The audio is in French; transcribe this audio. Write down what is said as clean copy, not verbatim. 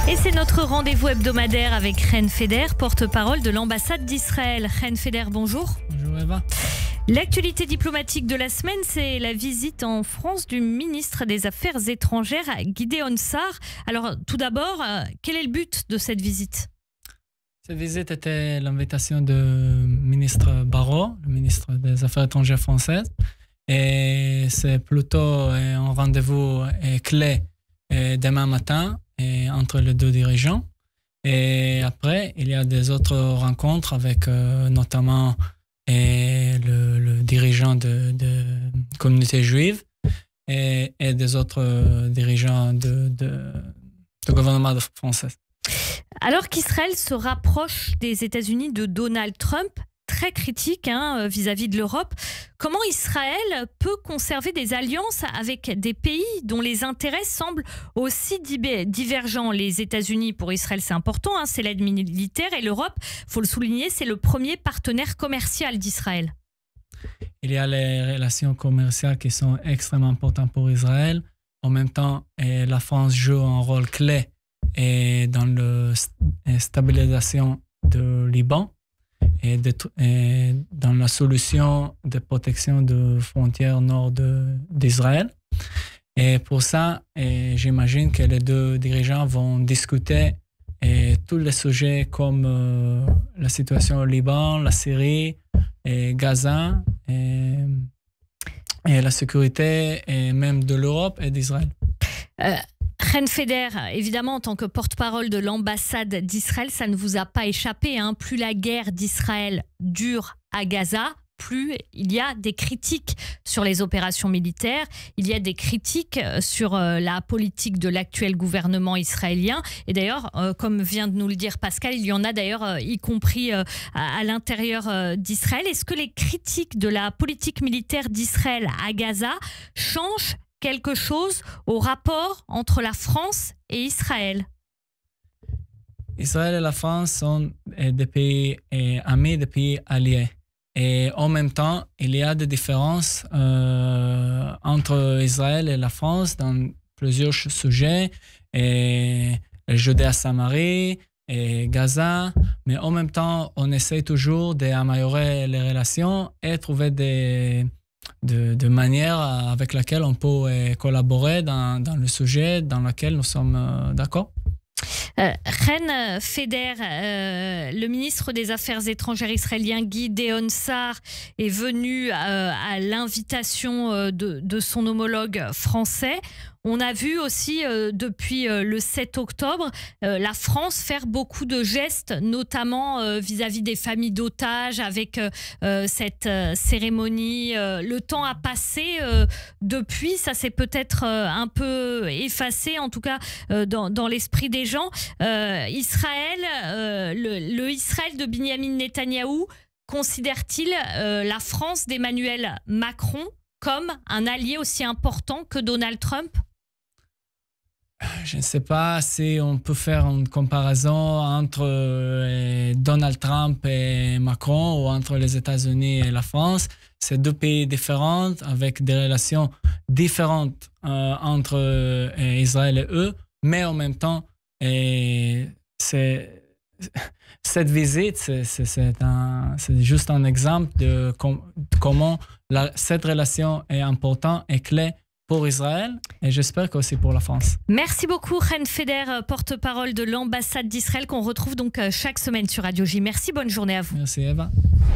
Et c'est notre rendez-vous hebdomadaire avec Chen Feder, porte-parole de l'ambassade d'Israël. Chen Feder, bonjour. Bonjour Eva. L'actualité diplomatique de la semaine, c'est la visite en France du ministre des Affaires étrangères, Gideon Sa'ar. Alors, tout d'abord, quel est le but de cette visite ? Cette visite était l'invitation du ministre Barrot, le ministre des Affaires étrangères françaises. Et c'est plutôt un rendez-vous clé demain matin entre les deux dirigeants. Et après, il y a des autres rencontres avec notamment le dirigeant de communauté juive et des autres dirigeants de gouvernement français. Alors qu'Israël se rapproche des États-Unis de Donald Trump, très critique vis-à-vis de l'Europe, comment Israël peut conserver des alliances avec des pays dont les intérêts semblent aussi divergents ? Les États-Unis, pour Israël, c'est important, c'est l'aide militaire, et l'Europe, il faut le souligner, c'est le premier partenaire commercial d'Israël. Il y a les relations commerciales qui sont extrêmement importantes pour Israël. En même temps, la France joue un rôle clé dans la stabilisation du Liban et dans la solution de protection de frontières nord d'Israël. Et pour ça, j'imagine que les deux dirigeants vont discuter tous les sujets comme la situation au Liban, la Syrie, et Gaza, et la sécurité et même de l'Europe et d'Israël. Chen Feder, évidemment, en tant que porte-parole de l'ambassade d'Israël, ça ne vous a pas échappé. Plus la guerre d'Israël dure à Gaza, plus il y a des critiques sur les opérations militaires, il y a des critiques sur la politique de l'actuel gouvernement israélien. Et d'ailleurs, comme vient de nous le dire Pascal, il y en a d'ailleurs, y compris à l'intérieur d'Israël. Est-ce que les critiques de la politique militaire d'Israël à Gaza changent quelque chose au rapport entre la France et Israël ? Israël et la France sont des pays amis, des pays alliés. Et en même temps, il y a des différences entre Israël et la France dans plusieurs sujets, et Judée-Samarie et Gaza. Mais en même temps, on essaie toujours d'améliorer les relations et trouver de manières avec laquelle on peut collaborer dans le sujet dans lequel nous sommes d'accord. Chen Feder, le ministre des Affaires étrangères israélien Gideon Sa'ar est venu à l'invitation de son homologue français. On a vu aussi depuis le 7 octobre la France faire beaucoup de gestes, notamment vis-à-vis des familles d'otages avec cette cérémonie. Le temps a passé depuis, ça s'est peut-être un peu effacé, en tout cas dans l'esprit des gens. Israël, le Israël de Binyamin Netanyahou, considère-t-il la France d'Emmanuel Macron comme un allié aussi important que Donald Trump ? Je ne sais pas si on peut faire une comparaison entre Donald Trump et Macron ou entre les États-Unis et la France. C'est deux pays différents avec des relations différentes entre Israël et eux, mais en même temps, cette visite, c'est juste un exemple de comment cette relation est importante et clé pour Israël, et j'espère qu'aussi pour la France. Merci beaucoup, Chen Feder, porte-parole de l'ambassade d'Israël, qu'on retrouve donc chaque semaine sur Radio J. Merci, bonne journée à vous. Merci Eva.